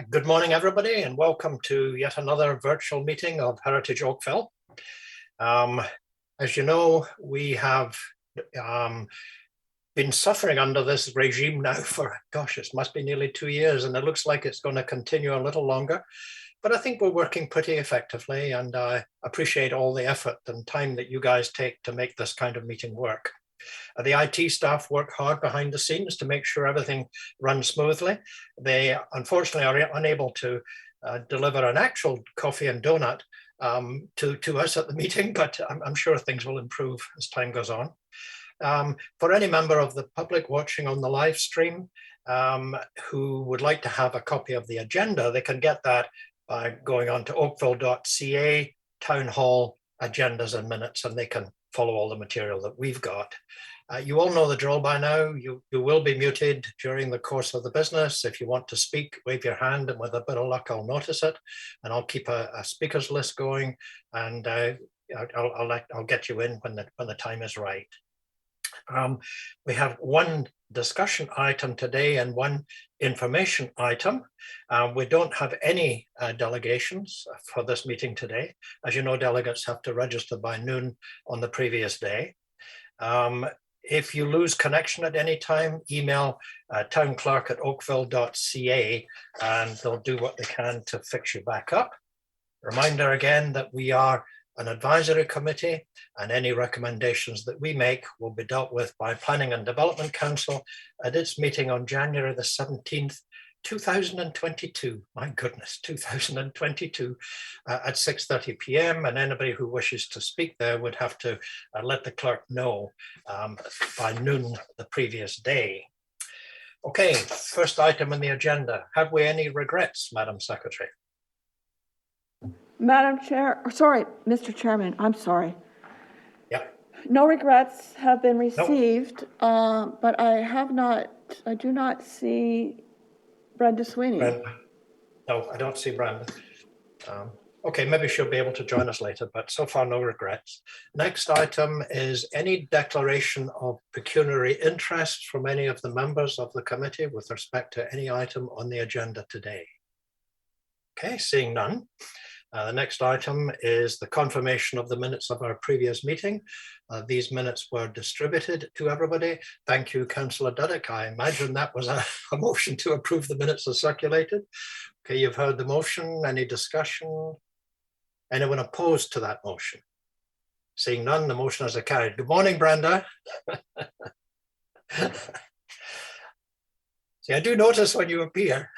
Good morning, everybody, and welcome to yet another virtual meeting of Heritage Oakville. As you know, we have been suffering under this regime now for, gosh, it must be nearly 2 years, and it looks like it's going to continue a little longer. But I think we're working pretty effectively, and I appreciate all the effort and time that you guys take to make this kind of meeting work. The IT staff work hard behind the scenes to make sure everything runs smoothly. They unfortunately are unable to deliver an actual coffee and donut to us at the meeting, but I'm sure things will improve as time goes on. For any member of the public watching on the live stream who would like to have a copy of the agenda, they can get that by going on to oakville.ca, Town Hall, Agendas and Minutes, and they can follow all the material that we've got. You all know the drill by now. You will be muted during the course of the business. If you want to speak, wave your hand, and with a bit of luck, I'll notice it, and I'll keep a speakers list going, and I'll get you in when the time is right. We have one discussion item today and one information item. We don't have any delegations for this meeting today. As you know, delegates have to register by noon on the previous day. If you lose connection at any time, email townclerk@oakville.ca and they'll do what they can to fix you back up. Reminder again that we are an advisory committee, and any recommendations that we make will be dealt with by Planning and Development Council at its meeting on January the 17th, 2022. My goodness, 2022 at 6:30 p.m. And anybody who wishes to speak there would have to let the clerk know by noon the previous day. Okay, first item on the agenda. Have we any regrets, Madam Secretary? Madam Chair, sorry, Mr. Chairman, I'm sorry. Yeah. No regrets have been received, nope. But I do not see Brenda Sweeney. No, I don't see Brenda. Okay, maybe she'll be able to join us later, but so far no regrets. Next item is any declaration of pecuniary interest from any of the members of the committee with respect to any item on the agenda today. Okay, seeing none. The next item is the confirmation of the minutes of our previous meeting. These minutes were distributed to everybody. Thank you, Councillor Duddick. I imagine that was a motion to approve the minutes as circulated. Okay, you've heard the motion. Any discussion? Anyone opposed to that motion? Seeing none, the motion is carried. Good morning, Brenda. See, I do notice when you appear.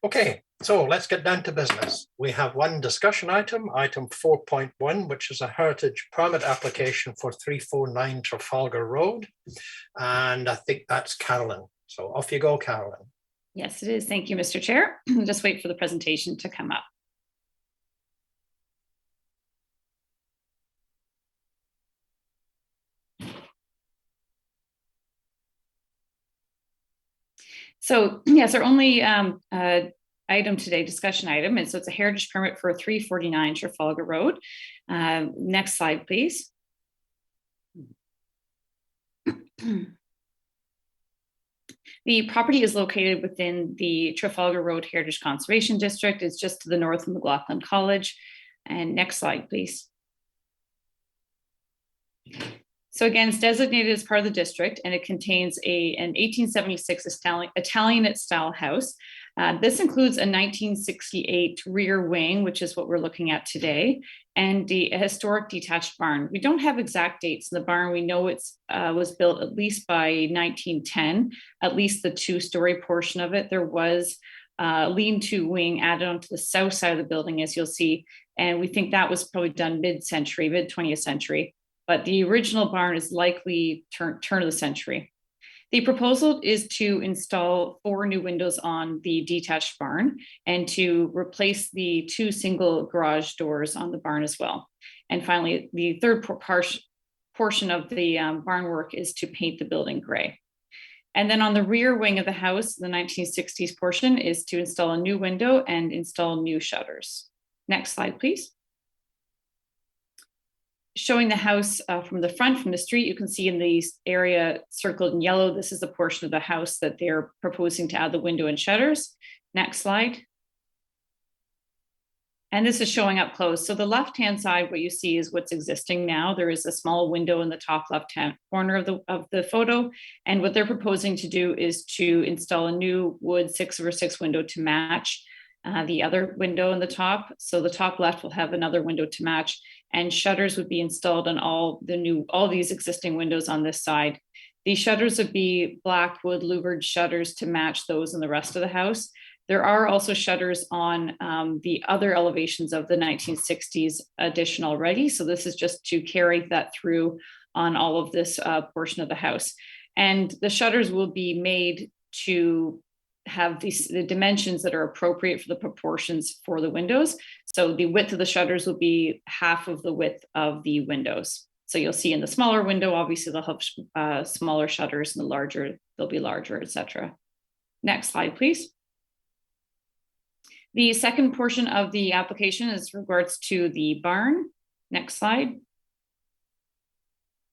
Okay, so let's get down to business. We have one discussion item, item 4.1, which is a heritage permit application for 349 Trafalgar Road. And I think that's Carolyn. So off you go, Carolyn. Yes, it is. Thank you, Mr. Chair. Just wait for the presentation to come up. So yes, our only item today, discussion item, and so it's a heritage permit for 349 Trafalgar Road. Next slide, please. The property is located within the Trafalgar Road Heritage Conservation District. It's just to the north of McLaughlin College. And next slide, please. So again, it's designated as part of the district, and it contains an 1876 Italianate style house. This includes a 1968 rear wing, which is what we're looking at today, and a historic detached barn. We don't have exact dates in the barn. We know it was built at least by 1910, at least the two-story portion of it. There was a lean-to wing added onto the south side of the building, as you'll see, and we think that was probably done mid-century, mid-20th century. But the original barn is likely turn of the century. The proposal is to install 4 new windows on the detached barn and to replace the 2 single garage doors on the barn as well. And finally, the third portion of the barn work is to paint the building gray. And then on the rear wing of the house, the 1960s portion is to install a new window and install new shutters. Next slide, please. showing the house from the front, from the street, you can see in the area circled in yellow, this is the portion of the house that they're proposing to add the window and shutters. Next slide. And this is showing up close. So the left-hand side, what you see is what's existing now. There is a small window in the top left-hand corner of the photo. And what they're proposing to do is to install a new wood 6/6 window to match the other window in the top. So the top left will have another window to match, and shutters would be installed on all these existing windows on this side. These shutters would be black wood louvered shutters to match those in the rest of the house. There are also shutters on the other elevations of the 1960s addition already. So this is just to carry that through on all of this portion of the house. And the shutters will be made to have the dimensions that are appropriate for the proportions for the windows. So the width of the shutters will be half of the width of the windows. So you'll see in the smaller window, obviously they'll have smaller shutters, and the larger, they'll be larger, etc. Next slide, please. The second portion of the application is regards to the barn. Next slide.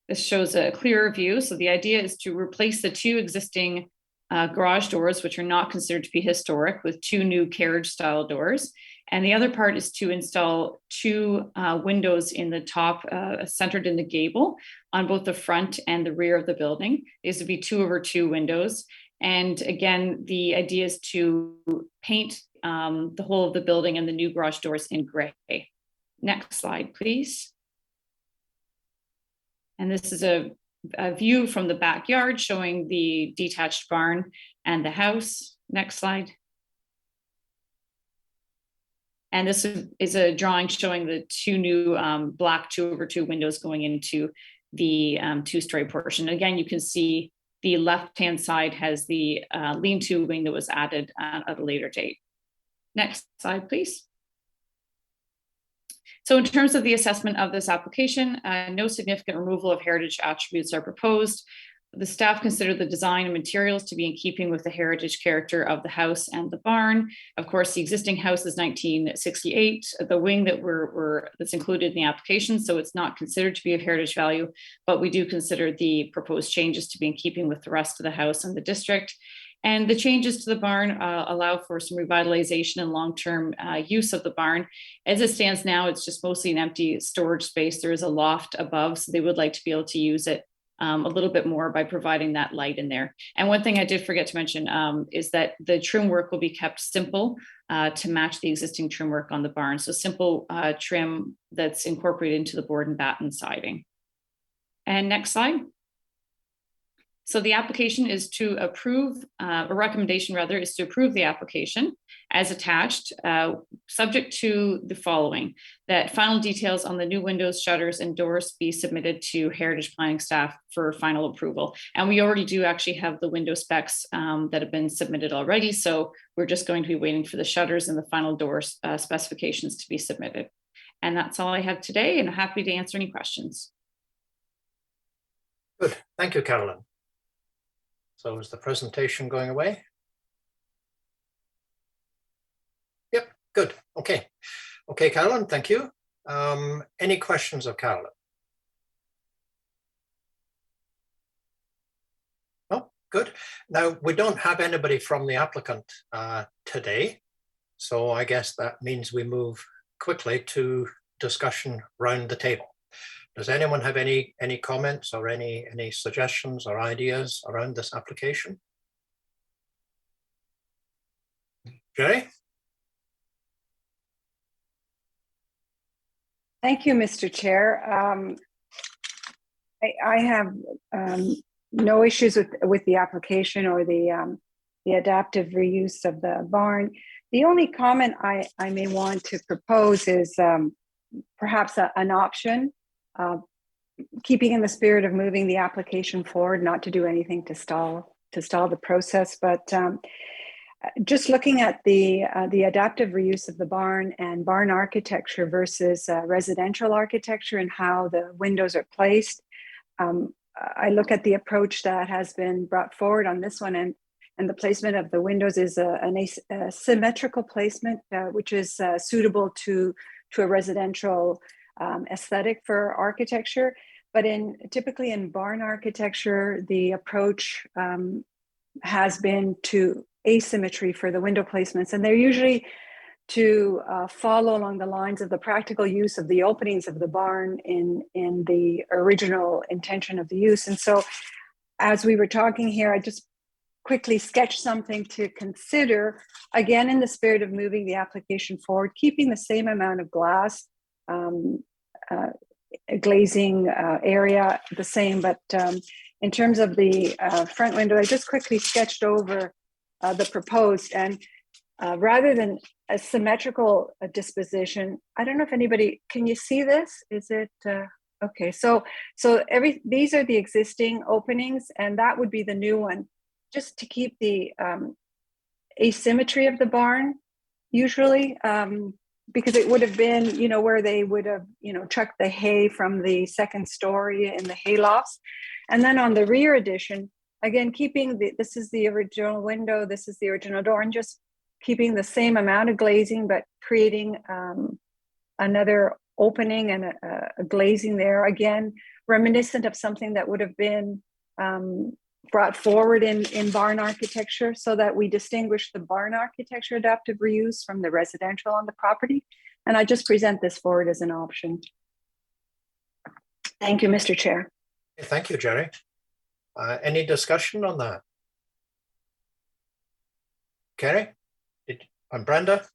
This shows a clearer view. So the idea is to replace the two existing garage doors, which are not considered to be historic, with two new carriage style doors. And the other part is to install two windows in the top, centered in the gable, on both the front and the rear of the building. These would be 2/2 windows. And again, the idea is to paint the whole of the building and the new garage doors in gray. Next slide, please. And this is a view from the backyard showing the detached barn and the house. Next slide. And this is a drawing showing the two new black 2/2 windows going into the two-story portion. Again, you can see the left-hand side has the lean-to wing that was added at a later date. Next slide, please. So in terms of the assessment of this application, no significant removal of heritage attributes are proposed. The staff considered the design and materials to be in keeping with the heritage character of the house and the barn. Of course, the existing house is 1968, the wing that's included in the application, so it's not considered to be of heritage value, but we do consider the proposed changes to be in keeping with the rest of the house and the district. And the changes to the barn allow for some revitalization and long-term use of the barn. As it stands now, it's just mostly an empty storage space. There is a loft above, so they would like to be able to use it a little bit more by providing that light in there. And one thing I did forget to mention is that the trim work will be kept simple to match the existing trim work on the barn. So simple trim that's incorporated into the board and batten siding. And next slide. So the application is to approve, a recommendation rather, is to approve the application as attached, subject to the following: that final details on the new windows, shutters, and doors be submitted to Heritage Planning staff for final approval. And we already do actually have the window specs that have been submitted already. So we're just going to be waiting for the shutters and the final doors specifications to be submitted. And that's all I have today, and I'm happy to answer any questions. Good, thank you, Carolyn. So is the presentation going away? Yep, good. Okay. Okay, Carolyn, thank you. Any questions of Carolyn? No, good. Now, we don't have anybody from the applicant today. So I guess that means we move quickly to discussion round the table. Does anyone have any comments or any suggestions or ideas around this application? Jerry? Thank you, Mr. Chair. I have no issues with the application or the adaptive reuse of the barn. The only comment I may want to propose is perhaps an option. Keeping in the spirit of moving the application forward, not to do anything to stall the process, but just looking at the adaptive reuse of the barn and barn architecture versus residential architecture and how the windows are placed. I look at the approach that has been brought forward on this one, and the placement of the windows is a symmetrical placement, which is suitable to a residential aesthetic for architecture. But typically in barn architecture, the approach has been to asymmetry for the window placements, and they're usually to follow along the lines of the practical use of the openings of the barn in the original intention of the use. And so as we were talking here, I just quickly sketched something to consider, again, in the spirit of moving the application forward, keeping the same amount of glass, glazing area the same, but in terms of the front window, I just quickly sketched over the proposed, and rather than a symmetrical disposition, I don't know if anybody, can you see this? Is it, okay, so these are the existing openings, and that would be the new one, just to keep the asymmetry of the barn, usually, because it would have been, you know, where they would have, you know, trucked the hay from the second story in the hay lofts. And then on the rear addition, again, keeping this is the original window, this is the original door, and just keeping the same amount of glazing, but creating another opening and a glazing there, again, reminiscent of something that would have been brought forward in barn architecture, so that we distinguish the barn architecture adaptive reuse from the residential on the property. And I just present this forward as an option. Thank you, Mr. Chair. Thank you, Jerry. Any discussion on that? Kerry? And Brenda?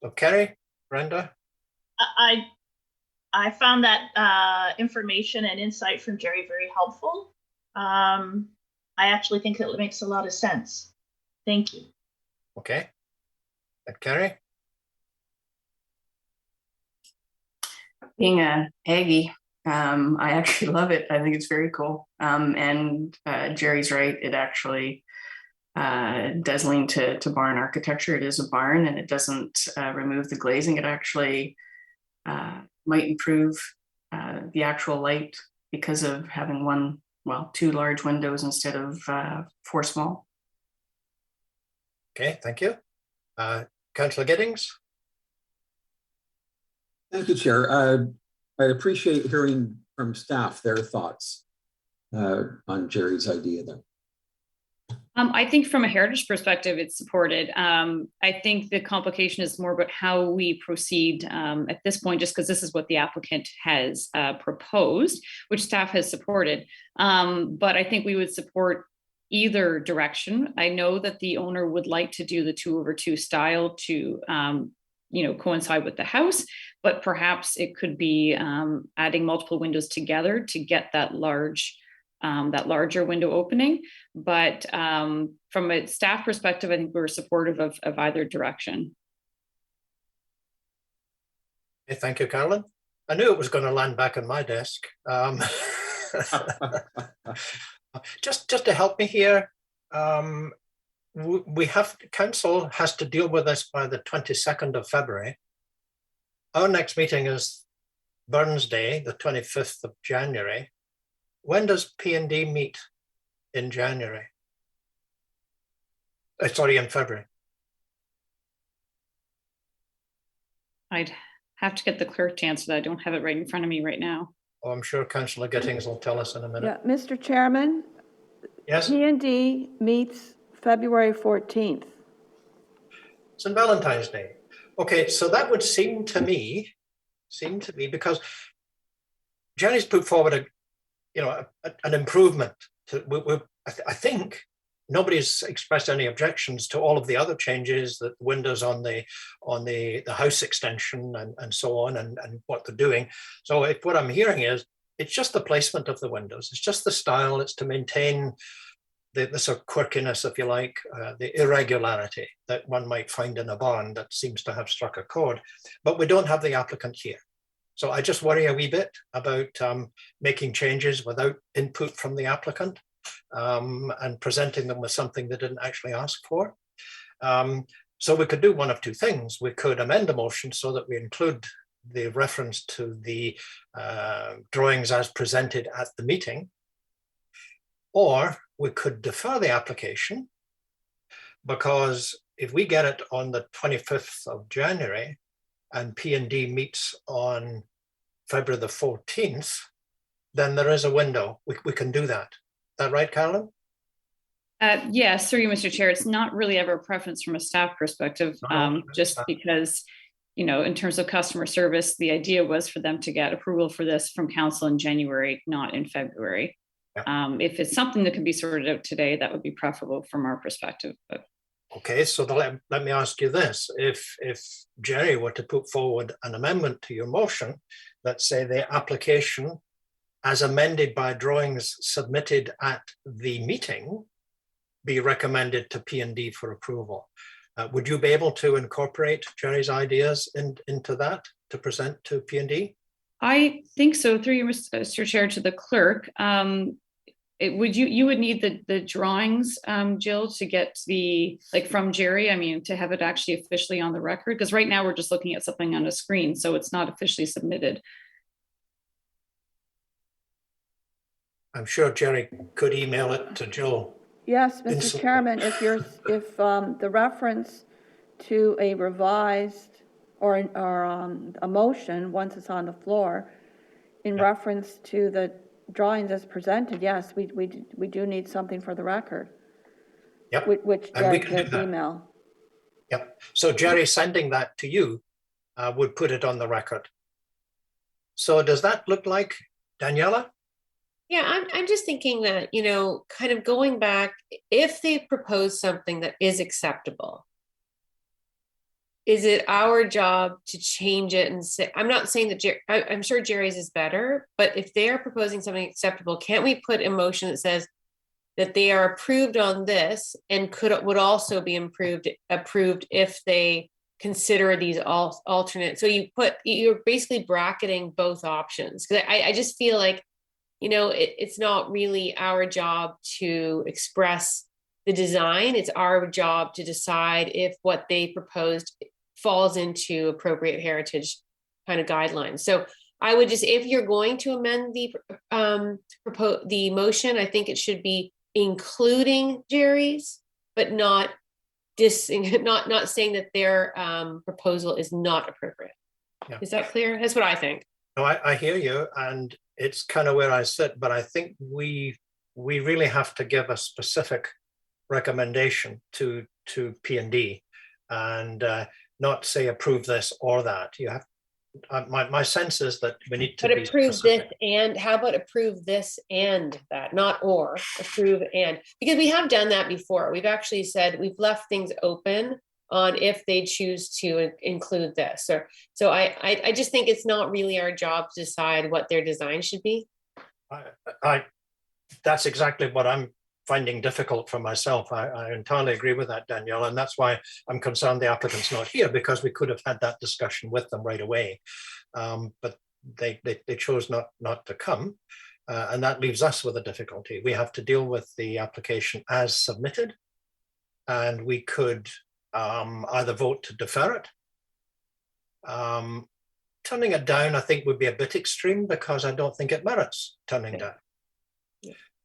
So Kerry, Brenda? I found that information and insight from Jerry very helpful. I actually think it makes a lot of sense. Thank you. Okay. And Kerry? Being a Aggie, I actually love it. I think it's very cool. And Jerry's right. It actually does lean to barn architecture. It is a barn, and it doesn't remove the glazing. It actually might improve the actual light because of having two large windows instead of 4 small. Okay, thank you. Councillor Giddings? Thank you, Chair. I appreciate hearing from staff their thoughts on Jerry's idea there. I think from a heritage perspective, it's supported. I think the complication is more about how we proceed at this point, just because this is what the applicant has proposed, which staff has supported. But I think we would support either direction. I know that the owner would like to do the 2/2 style to coincide with the house, but perhaps it could be adding multiple windows together to get that larger window opening. But from a staff perspective, I think we're supportive of either direction. Okay, thank you, Carolyn. I knew it was going to land back on my desk. Just to help me here, council has to deal with this by the 22nd of February. Our next meeting is Burns Day, the 25th of January. When does P&D meet in January? Sorry, in February. I'd have to get the clerk to answer that. I don't have it right in front of me right now. Oh, I'm sure Councillor Gittings will tell us in a minute. Yeah, Mr. Chairman. Yes. P&D meets February 14th. St. Valentine's Day. Okay, so that would seem to me, because Jerry's put forward an improvement. I think nobody's expressed any objections to all of the other changes, that windows on the house extension and so on, and what they're doing. So what I'm hearing is it's just the placement of the windows. It's just the style. It's to maintain the sort of quirkiness, if you like, the irregularity that one might find in a barn that seems to have struck a chord. But we don't have the applicant here. So I just worry a wee bit about making changes without input from the applicant and presenting them with something they didn't actually ask for. So we could do one of two things. We could amend the motion so that we include the reference to the drawings as presented at the meeting, or we could defer the application, because if we get it on the 25th of January and P&D meets on February the 14th, then there is a window. We can do that. Is that right, Carolyn? Yes, through you, Mr. Chair. It's not really ever a preference from a staff perspective, just because, you know, in terms of customer service, the idea was for them to get approval for this from council in January, not in February. Yeah. If it's something that can be sorted out today, that would be preferable from our perspective. But okay, so let me ask you this: if Jerry were to put forward an amendment to your motion, let's say the application as amended by drawings submitted at the meeting be recommended to P&D for approval, would you be able to incorporate Jerry's ideas into that to present to P&D? I think so. Through you, Mr. Chair, to the clerk. You would need the drawings, Jill, to get the, like, from Jerry, I mean, to have it actually officially on the record, because right now we're just looking at something on a screen, so it's not officially submitted. I'm sure Jerry could email it to Jill. Yes, Mr. Chairman, if the reference to a revised or a motion, once it's on the floor, in reference to the drawings as presented, yes, we do need something for the record. Yep. Which Jerry could email. Yep. So Jerry sending that to you would put it on the record. So does that look like, Daniela? Yeah, I'm just thinking that, you know, kind of going back, if they propose something that is acceptable, is it our job to change it and say, I'm not saying that I'm sure Jerry's is better, but if they are proposing something acceptable, can't we put a motion that says that they are approved on this and would also be approved if they consider these alternate? So you're basically bracketing both options. Because I just feel like, you know, it's not really our job to express the design. It's our job to decide if what they proposed falls into appropriate heritage kind of guidelines. So I would just, if you're going to amend the motion, I think it should be including Jerry's, but not saying that their proposal is not appropriate. Yeah. Is that clear? That's what I think. No, I hear you, and it's kind of where I sit, but I think we really have to give a specific recommendation to P&D and not say approve this or that. You have my sense is that we need to approve specific. This and how about approve this and that, not or, approve and, because we have done that before. We've actually said we've left things open on if they choose to include this. So I just think it's not really our job to decide what their design should be. That's exactly what I'm finding difficult for myself. I entirely agree with that, Danielle, and that's why I'm concerned the applicant's not here, because we could have had that discussion with them right away. But they chose not to come, and that leaves us with a difficulty. We have to deal with the application as submitted, and we could either vote to defer it. Turning it down, I think, would be a bit extreme, because I don't think it merits turning down.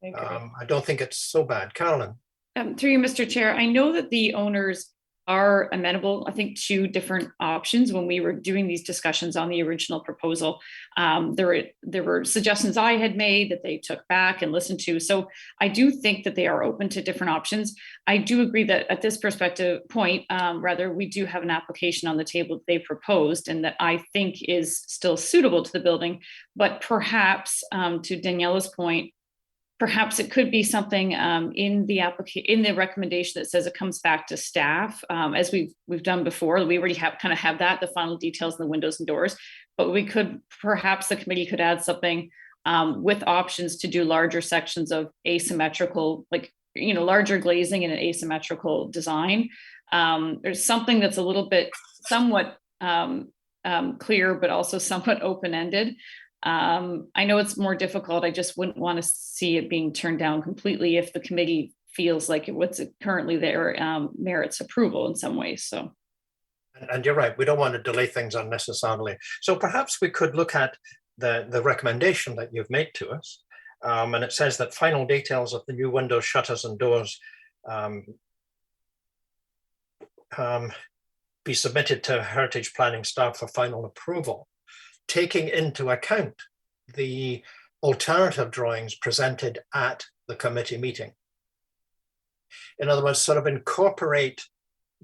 I don't think it's so bad. Carolyn. Through you, Mr. Chair, I know that the owners are amenable, I think, to different options. When we were doing these discussions on the original proposal, there were suggestions I had made that they took back and listened to. So I do think that they are open to different options. I do agree that at this point, we do have an application on the table that they proposed and that I think is still suitable to the building. But perhaps, to Daniela's point, perhaps it could be something in the recommendation that says it comes back to staff, as we've done before. We already have that, the final details in the windows and doors, but perhaps the committee could add something with options to do larger sections of asymmetrical, larger glazing and an asymmetrical design. There's something that's a little bit somewhat clear, but also somewhat open-ended. I know it's more difficult. I just wouldn't want to see it being turned down completely if the committee feels like what's currently there merits approval in some ways. So, and you're right, we don't want to delay things unnecessarily. So perhaps we could look at the recommendation that you've made to us, and it says that final details of the new windows, shutters, and doors be submitted to heritage planning staff for final approval. taking into account the alternative drawings presented at the committee meeting. In other words, sort of incorporate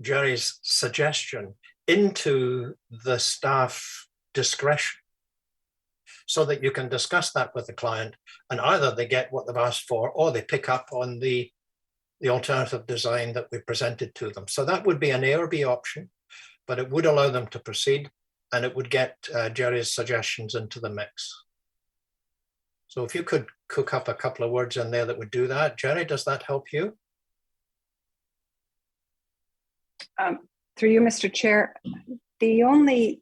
Jerry's suggestion into the staff discretion so that you can discuss that with the client, and either they get what they've asked for or they pick up on the alternative design that we presented to them. So that would be an A or B option, but it would allow them to proceed, and it would get Jerry's suggestions into the mix. So if you could cook up a couple of words in there that would do that. Jerry, does that help you? Through you, Mr. Chair, the only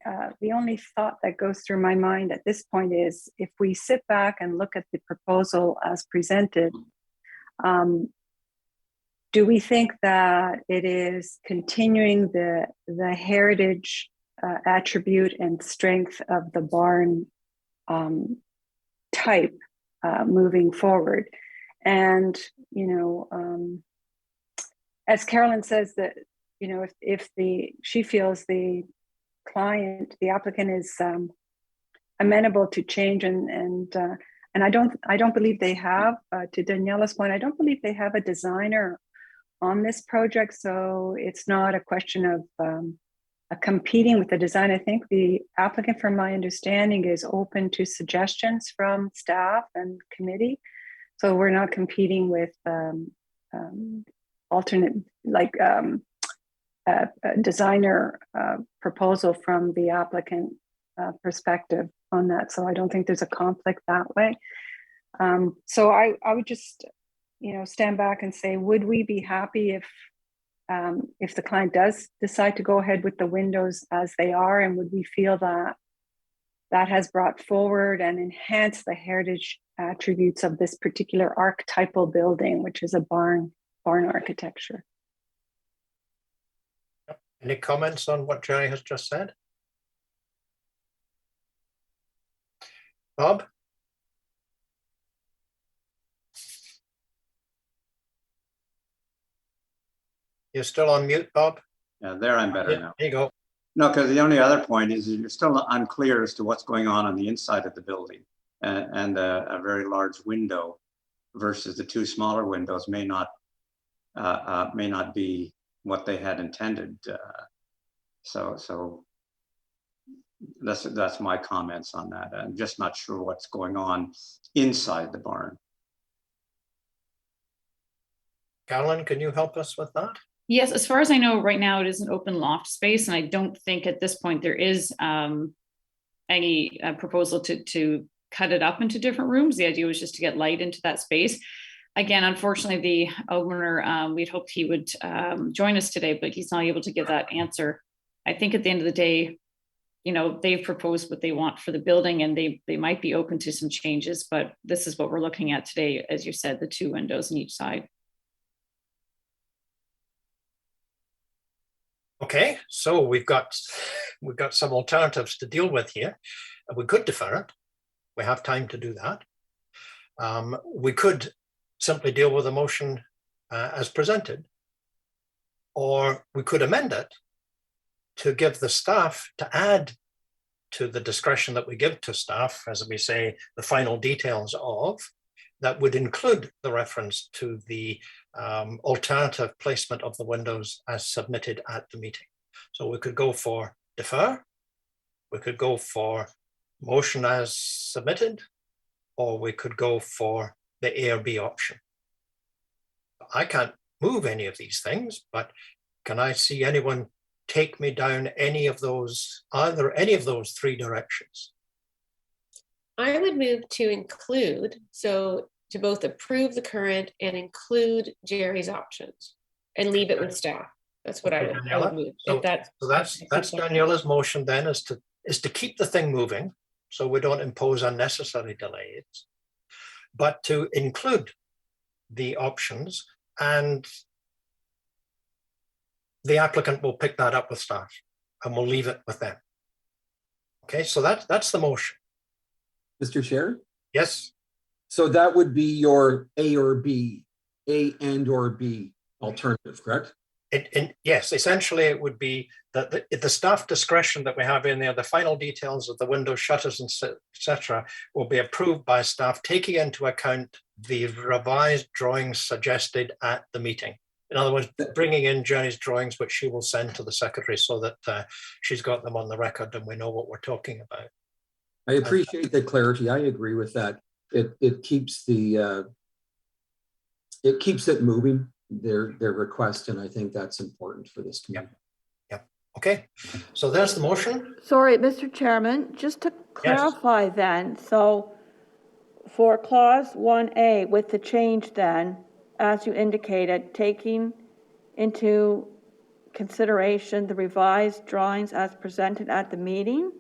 thought that goes through my mind at this point is, if we sit back and look at the proposal as presented, do we think that it is continuing the heritage attribute and strength of the barn type moving forward? And, you know, as Carolyn says, that, you know, if she feels the client, the applicant is amenable to change, and I don't believe they have, to Daniela's point, I don't believe they have a designer on this project, so it's not a question of competing with the design. I think the applicant, from my understanding, is open to suggestions from staff and committee, so we're not competing with alternate, like a designer proposal from the applicant perspective on that. So I don't think there's a conflict that way. So I would just, you know, stand back and say, would we be happy if the client does decide to go ahead with the windows as they are, and would we feel that that has brought forward and enhanced the heritage attributes of this particular archetypal building, which is a barn architecture? Any comments on what Jerry has just said? Bob? You're still on mute, Bob? Yeah, there I'm better now. There you go. No, because the only other point is you're still unclear as to what's going on the inside of the building, and a very large window versus the two smaller windows may not be what they had intended. So that's my comments on that. I'm just not sure what's going on inside the barn. Carolyn, can you help us with that? Yes, as far as I know, right now it is an open loft space, and I don't think at this point there is any proposal to cut it up into different rooms. The idea was just to get light into that space. Again, unfortunately, the owner, we'd hoped he would join us today, but he's not able to give that answer. I think at the end of the day, you know, they've proposed what they want for the building, and they might be open to some changes, but this is what we're looking at today, as you said, the two windows on each side. Okay, so we've got some alternatives to deal with here. We could defer it. We have time to do that. We could simply deal with the motion as presented, or we could amend it to give the staff to add to the discretion that we give to staff, as we say, the final details of, that would include the reference to the alternative placement of the windows as submitted at the meeting. So we could go for defer, we could go for motion as submitted, or we could go for the A or B option. I can't move any of these things, but can I see anyone take me down any of those, either any of those three directions? I would move to include, so to both approve the current and include Jerry's options and leave it with staff. That's what I would move. So that's Daniela's motion then, is to keep the thing moving so we don't impose unnecessary delays, but to include the options, and the applicant will pick that up with staff and we'll leave it with them. Okay, so that's the motion. Mr. Chair? Yes. So that would be your A or B, A and or B alternative, correct? Yes, essentially it would be that the staff discretion that we have in there, the final details of the window shutters and etc. will be approved by staff, taking into account the revised drawings suggested at the meeting. In other words, bringing in Jenny's drawings, which she will send to the secretary so that she's got them on the record and we know what we're talking about. I appreciate the clarity. I agree with that. It keeps the it keeps it moving, their request, and I think that's important for this community. Yep. Okay, so there's the motion. Sorry, Mr. Chairman, just to clarify then, so for clause 1A with the change then, as you indicated, taking into consideration the revised drawings as presented at the meeting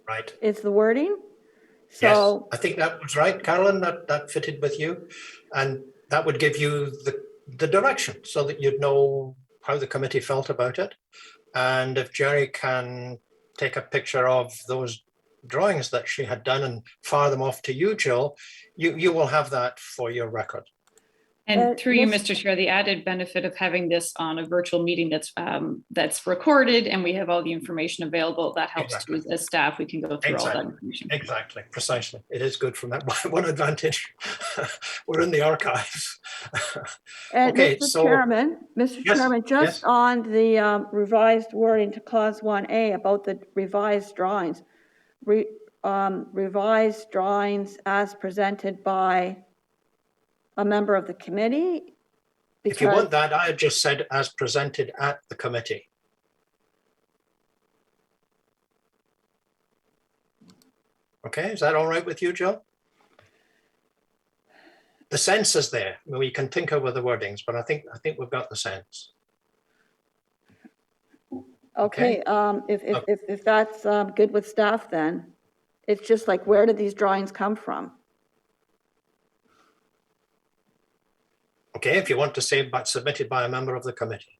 Right. is the wording? So, yes, I think that was right, Carolyn, that fitted with you. And that would give you the direction so that you'd know how the committee felt about it. And if Jerry can take a picture of those drawings that she had done and fire them off to you, Jill, you will have that for your record. And through you, Mr. Chair, the added benefit of having this on a virtual meeting that's recorded and we have all the information available, that helps Exactly. As staff, we can go through all that information. Exactly, precisely. It is good from that one advantage. We're in the archives. And okay, Mr. Chairman, just on the revised wording to clause 1A about the revised drawings, revised drawings as presented by a member of the committee? If you want that, I had just said as presented at the committee. Okay, is that all right with you, Jill? The sense is there. We can tinker with the wordings, but I think we've got the sense. Okay, if that's good with staff, then it's just like, where did these drawings come from? Okay, if you want to say but submitted by a member of the committee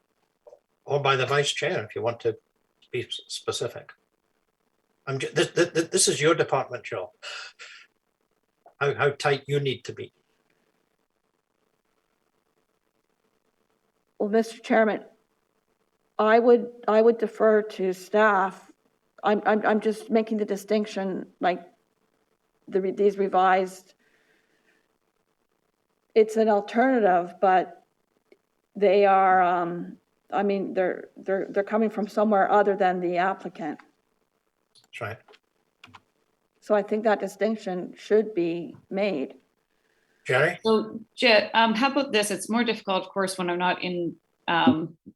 or by the vice chair, if you want to be specific. This is your department, Jill. How tight you need to be. Well, Mr. Chairman, I would defer to staff. I'm just making the distinction, like these revised. It's an alternative, but they are. I mean, they're coming from somewhere other than the applicant. That's right. So I think that distinction should be made. Jerry? So, Jet, how about this? It's more difficult, of course, when I'm not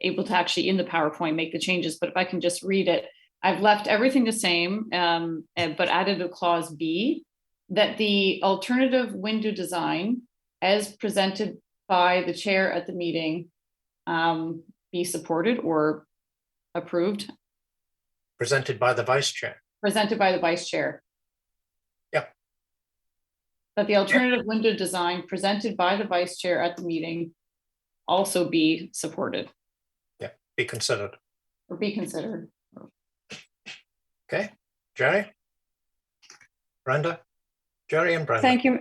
able to actually in the PowerPoint make the changes, but if I can just read it, I've left everything the same, but added a clause B, that the alternative window design as presented by the chair at the meeting be supported or approved. Presented by the vice chair. Presented by the vice chair. Yeah. That the alternative window design presented by the vice chair at the meeting also be supported. Yeah, be considered. Or be considered. Okay, Jerry? Brenda? Jerry and Brenda. Thank you.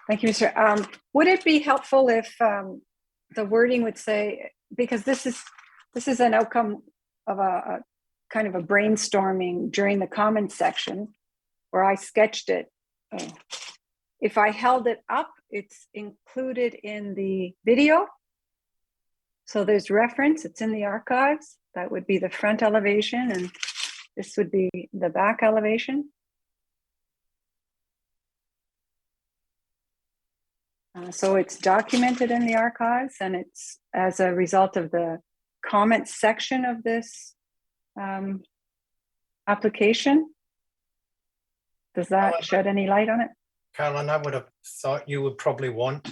Thank you, Mr. Would it be helpful if the wording would say, because this is an outcome of a kind of a brainstorming during the comments section where I sketched it. If I held it up, it's included in the video. So there's reference, it's in the archives. That would be the front elevation and this would be the back elevation. So it's documented in the archives and it's as a result of the comments section of this application. Does that shed any light on it? Carolyn, I would have thought you would probably want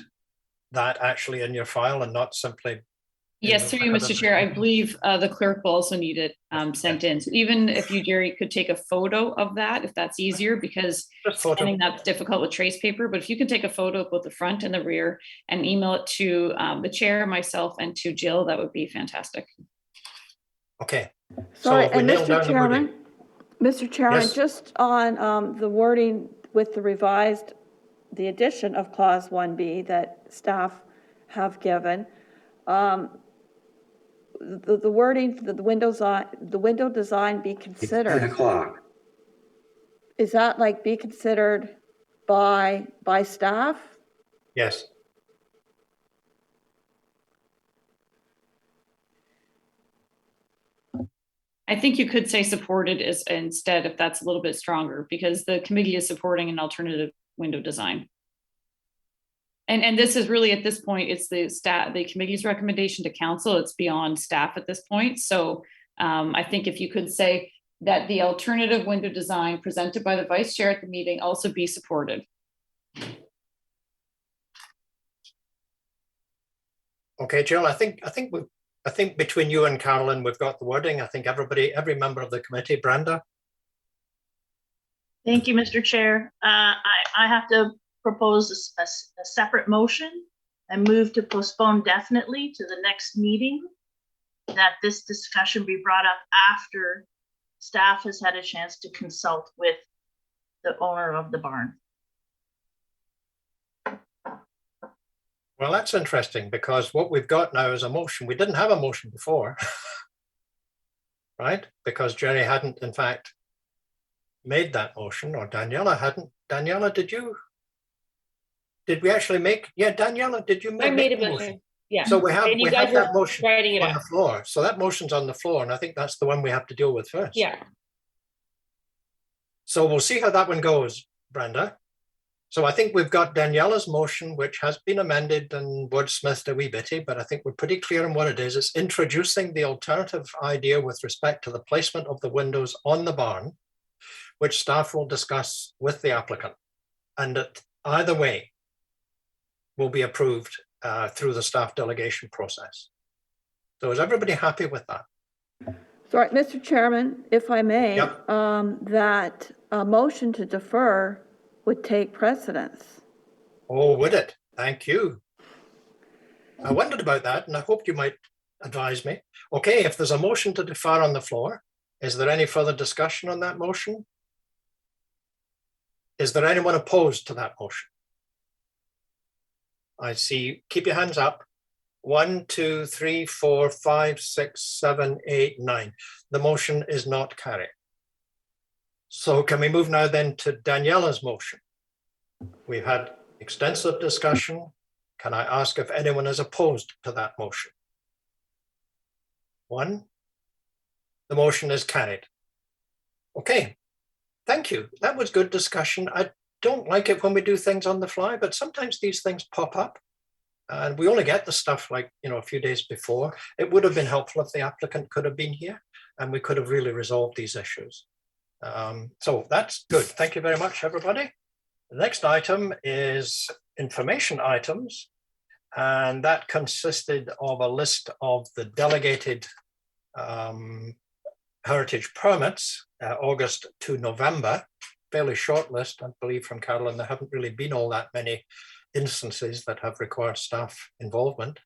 that actually in your file and not simply. Yes, through you, Mr. Chair, I believe the clerk will also need it sent in. So even if you, Jerry, could take a photo of that, if that's easier, because scanning that's difficult with trace paper, but if you can take a photo of both the front and the rear and email it to the chair, myself, and to Jill, that would be fantastic. Okay. Sorry, so and Mr. Chairman, yes. just on the wording with the revised, the addition of clause 1B that staff have given, the wording, the window design be It's 10 considered. o'clock. Is that like be considered by staff? Yes. I think you could say supported is instead, if that's a little bit stronger, because the committee is supporting an alternative window design. And this is really, at this point, it's the committee's recommendation to council. It's beyond staff at this point. So I think if you could say that the alternative window design presented by the vice chair at the meeting also be supported. Okay, Jill, I think between you and Carolyn, we've got the wording. I think every member of the committee. Brenda? Thank you, Mr. Chair. I have to propose a separate motion and move to postpone definitely to the next meeting, that this discussion be brought up after staff has had a chance to consult with the owner of the barn. Well, that's interesting, because what we've got now is a motion. We didn't have a motion before, right? Because Jerry hadn't, in fact, made that motion, or Daniela hadn't. Daniela, did we actually make? Yeah, Daniela, did you make? I made a the motion. Yeah. So we have And you guys that were motion writing it on up. the floor. So that motion's on the floor, and I think that's the one we have to deal with first. Yeah. So we'll see how that one goes, Brenda. So I think we've got Daniela's motion, which has been amended and wordsmithed a wee bitty, but I think we're pretty clear on what it is. It's introducing the alternative idea with respect to the placement of the windows on the barn, which staff will discuss with the applicant. And that either way will be approved through the staff delegation process. So is everybody happy with that? Sorry, Mr. Chairman, if I may, Yep. That a motion to defer would take precedence. Oh, would it? Thank you. I wondered about that, and I hoped you might advise me. Okay, if there's a motion to defer on the floor, is there any further discussion on that motion? Is there anyone opposed to that motion? I see, keep your hands up. 1, 2, 3, 4, 5, 6, 7, 8, 9. The motion is not carried. So can we move now then to Daniela's motion? We've had extensive discussion. Can I ask if anyone is opposed to that motion? 1. The motion is carried. Okay, thank you. That was good discussion. I don't like it when we do things on the fly, but sometimes these things pop up. And we only get the stuff like, a few days before. It would have been helpful if the applicant could have been here and we could have really resolved these issues. So that's good. Thank you very much, everybody. The next item is information items. And that consisted of a list of the delegated heritage permits, August to November, fairly short list, I believe, from Carolyn. There haven't really been all that many instances that have required staff involvement.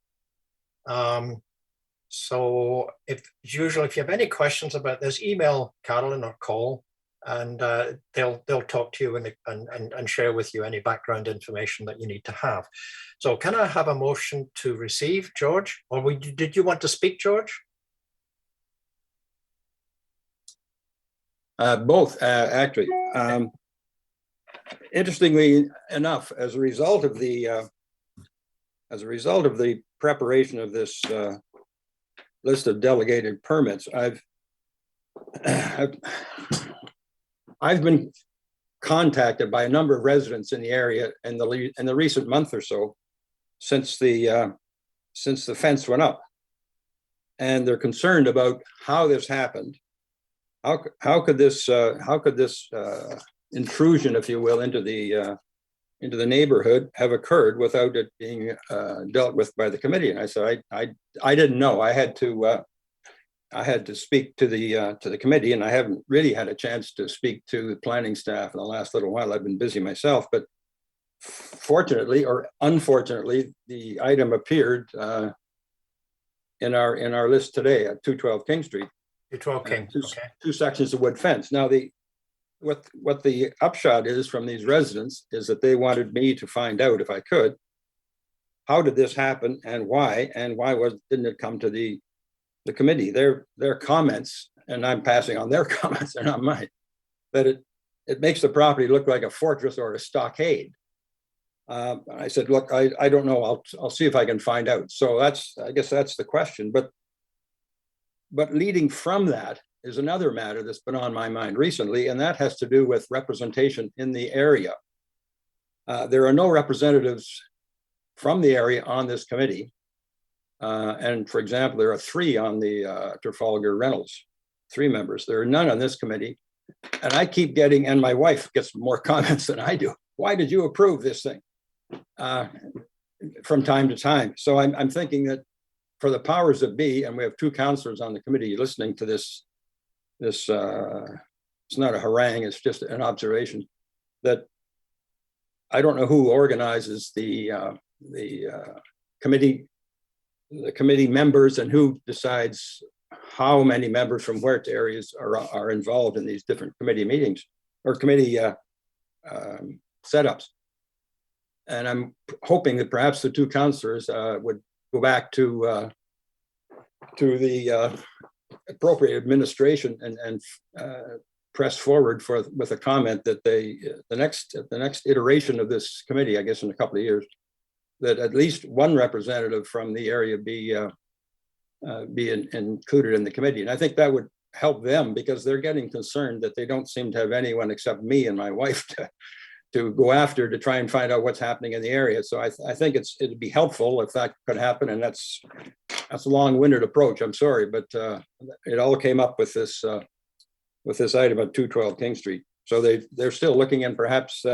So if you have any questions about this, email Carolyn or call, and they'll talk to you and share with you any background information that you need to have. So can I have a motion to receive, George? Or did you want to speak, George? Both, actually. Interestingly enough, as a result of the preparation of this list of delegated permits, I've been contacted by a number of residents in the area in the recent month or so since the fence went up, and they're concerned about how this happened. How could this intrusion, if you will, into the neighborhood have occurred without it being dealt with by the committee? And I said, I didn't know. I had to speak to the committee, and I haven't really had a chance to speak to the planning staff in the last little while. I've been busy myself, but fortunately or unfortunately, the item appeared in our list today at 212 King Street. 212 King. Okay. Two sections of wood fence. Now what the upshot is from these residents is that they wanted me to find out, if I could, how did this happen and why didn't it come to the the committee, their comments, and I'm passing on their comments and not mine, that it makes the property look like a fortress or a stockade. I said, look, I don't know. I'll see if I can find out. So I guess that's the question. But leading from that is another matter that's been on my mind recently, and that has to do with representation in the area. There are no representatives from the area on this committee. And for example, there are 3 on the Trafalgar Rentals, 3 members. There are none on this committee. And I keep getting, and my wife gets more comments than I do. Why did you approve this thing? From time to time. So I'm thinking that for the powers that be, and we have 2 counselors on the committee listening to this, it's not a harangue, it's just an observation, that I don't know who organizes the committee members and who decides how many members from where to areas are involved in these different committee meetings or committee setups. And I'm hoping that perhaps the 2 counselors would go back to the appropriate administration and press forward with a comment that the next iteration of this committee, I guess in a couple of years, that at least one representative from the area be included in the committee. And I think that would help them because they're getting concerned that they don't seem to have anyone except me and my wife to go after to try and find out what's happening in the area. So I think it'd be helpful if that could happen. And that's a long-winded approach. I'm sorry, but it all came up with this item at 212 King Street. So they're still looking, and perhaps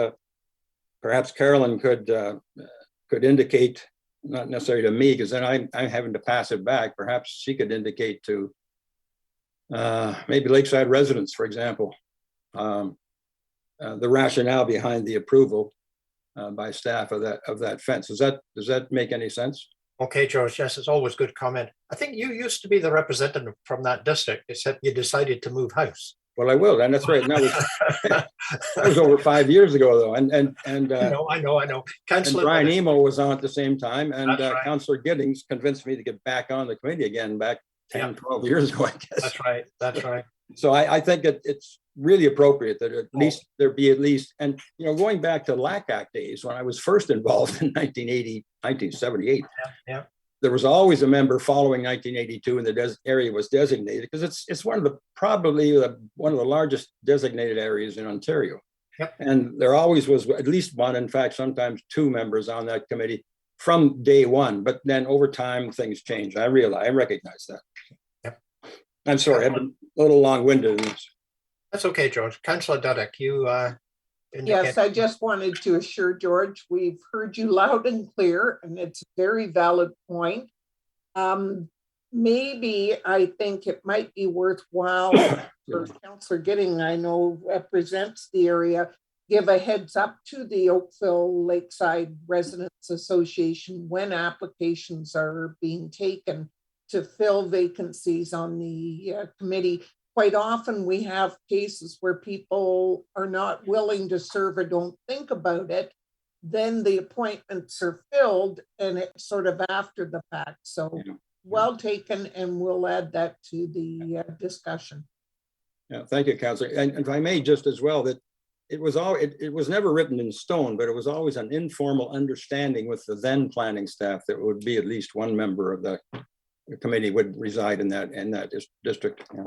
Carolyn could indicate, not necessarily to me, because then I'm having to pass it back. Perhaps she could indicate to maybe Lakeside residents, for example, the rationale behind the approval by staff of that fence. Does that make any sense? Okay, George. Yes, it's always good comment. I think you used to be the representative from that district, except you decided to move house. Well, I will, and that's right. And that was over 5 years ago, though. And I know. And Brian Emo was on at the same time, and right. Councillor Giddings convinced me to get back on the committee again back 10, 12 years ago, I guess. That's right. So I think that it's really appropriate that at least there be at least, and going back to LACAC days when I was first involved in 1978, there was always a member following 1982, and the area was designated because it's probably one of the largest designated areas in Ontario. Yep. And there always was at least one, in fact, sometimes 2 members on that committee from day one. But then over time, things changed. I recognize that. Yep. I'm sorry, I've been a little long-winded in this. That's okay, George. Councillor Dudek, you Yes, I just wanted to assure George, we've heard you loud and clear, and it's a very valid point. Maybe I think it might be worthwhile for Councillor Gidding, I know represents the area, give a heads up to the Oakville Lakeside Residents Association when applications are being taken to fill vacancies on the committee. Quite often we have cases where people are not willing to serve or don't think about it. Then the appointments are filled and it's sort of after the fact. So well taken, and we'll add that to the discussion. Yeah, thank you, Councillor. And if I may just as well, that it was never written in stone, but it was always an informal understanding with the then planning staff that would be at least one member of the committee would reside in that district. Yeah.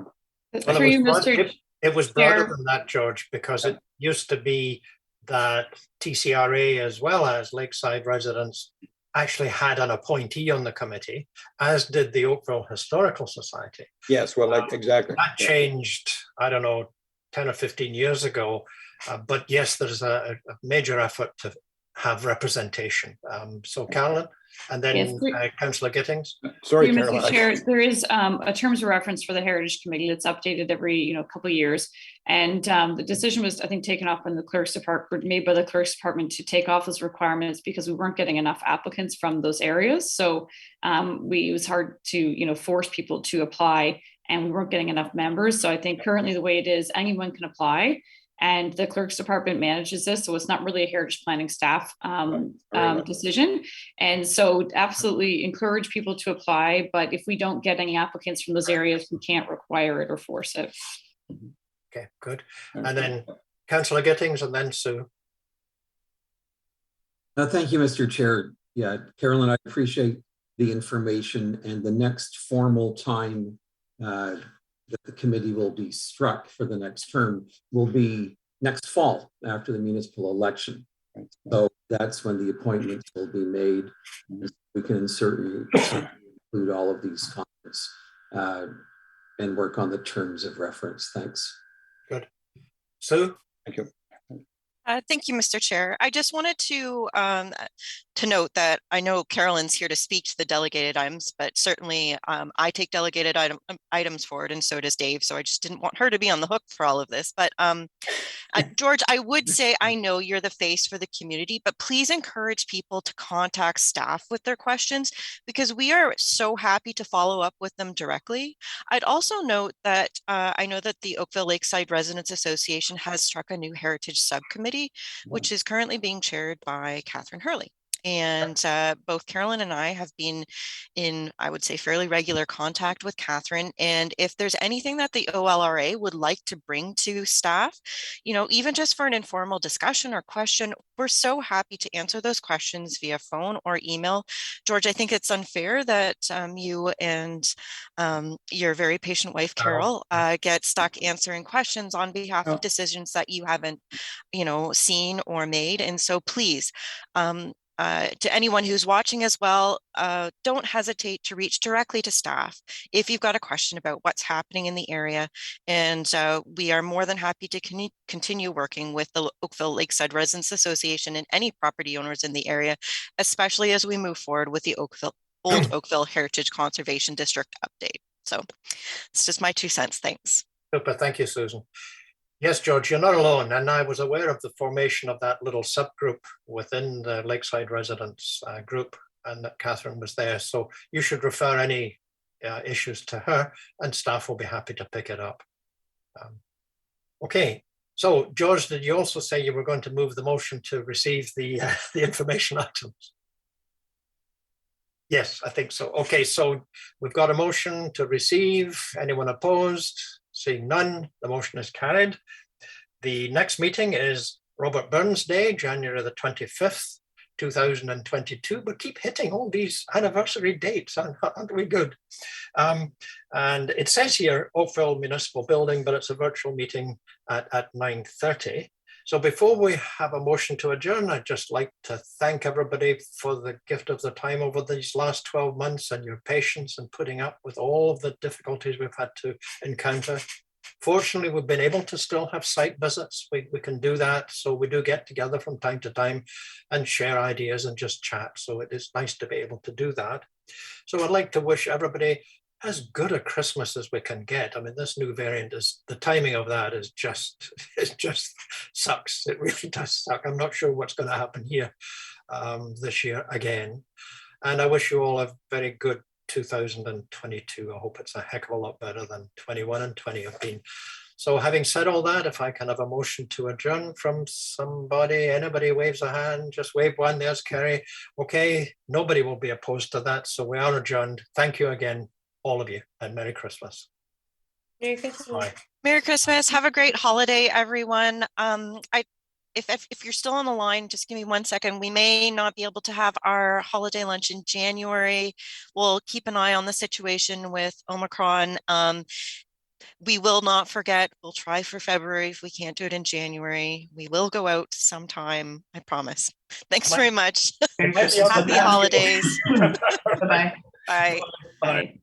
Well, it was broader than that, George, because it used to be that TCRA as well as Lakeside residents actually had an appointee on the committee, as did the Oakville Historical Society. Yes, well, exactly. That changed, I don't know, 10 or 15 years ago. But yes, there's a major effort to have representation. So Carolyn, and then Councillor Gittings. Sorry, Mr. Chair, there is a terms of reference for the Heritage Committee that's updated every couple of years, and the decision was, I think, taken off in the Clerk's Department, made by the Clerk's Department to take off those requirements because we weren't getting enough applicants from those areas. So it was hard to force people to apply, and we weren't getting enough members. So I think currently the way it is, anyone can apply. And the clerk's department manages this, so it's not really a heritage planning staff well. decision. And so absolutely encourage people to apply, but if we don't get any applicants from those areas, we can't require it or force it. Okay, good. And then Councillor Gittings and then Sue. Thank you, Mr. Chair. Yeah, Carolyn, I appreciate the information, and the next formal time that the committee will be struck for the next term will be next fall after the municipal election. So that's when the appointments will be made. We can certainly include all of these comments and work on the terms of reference. Thanks. Good. Sue? Thank you. Thank you, Mr. Chair. I just wanted to note that I know Carolyn's here to speak to the delegated items, but certainly I take delegated items forward, and so does Dave. So I just didn't want her to be on the hook for all of this. But George, I would say I know you're the face for the community, but please encourage people to contact staff with their questions, because we are so happy to follow up with them directly. I'd also note that I know that the Oakville Lakeside Residents Association has struck a new heritage subcommittee, which is currently being chaired by Catherine Hurley. And both Carolyn and I have been in, I would say, fairly regular contact with Catherine. And if there's anything that the OLRA would like to bring to staff, you know, even just for an informal discussion or question, we're so happy to answer those questions via phone or email. George, I think it's unfair that you and your very patient wife, Carol, get stuck answering questions on behalf of decisions that you haven't, you know, seen or made. And so please, to anyone who's watching as well, don't hesitate to reach directly to staff if you've got a question about what's happening in the area. And we are more than happy to continue working with the Oakville Lakeside Residents Association and any property owners in the area, especially as we move forward with the Old Oakville Heritage Conservation District update. So it's just my 2 cents. Thanks. Super. Thank you, Susan. Yes, George, you're not alone. And I was aware of the formation of that little subgroup within the Lakeside Residents group, and that Catherine was there. So you should refer any issues to her, and staff will be happy to pick it up. Okay. So, George, did you also say you were going to move the motion to receive the information items? Yes, I think so. Okay, so we've got a motion to receive. Anyone opposed? Seeing none, the motion is carried. The next meeting is Robert Burns Day, January the 25th, 2022. But keep hitting all these anniversary dates, aren't we good? And it says here Oakville Municipal Building, but it's a virtual meeting at 9:30. So before we have a motion to adjourn, I'd just like to thank everybody for the gift of their time over these last 12 months and your patience in putting up with all of the difficulties we've had to encounter. Fortunately, we've been able to still have site visits. We can do that. So we do get together from time to time and share ideas and just chat. So it is nice to be able to do that. So I'd like to wish everybody as good a Christmas as we can get. I mean, this new variant is, the timing of that is just, it just sucks. It really does suck. I'm not sure what's going to happen here this year again. And I wish you all a very good 2022. I hope it's a heck of a lot better than 21 and 20 have been. So having said all that, if I can have a motion to adjourn from somebody, anybody waves a hand, just wave one, there's Kerry. Okay, nobody will be opposed to that. So we are adjourned. Thank you again, all of you, and Merry Christmas. Merry Christmas. Bye. Merry Christmas. Have a great holiday, everyone. If you're still on the line, just give me 1 second. We may not be able to have our holiday lunch in January. We'll keep an eye on the situation with Omicron. We will not forget. We'll try for February. If we can't do it in January, we will go out sometime. I promise. Thanks very much. Happy holidays. Bye-bye. Bye. Bye.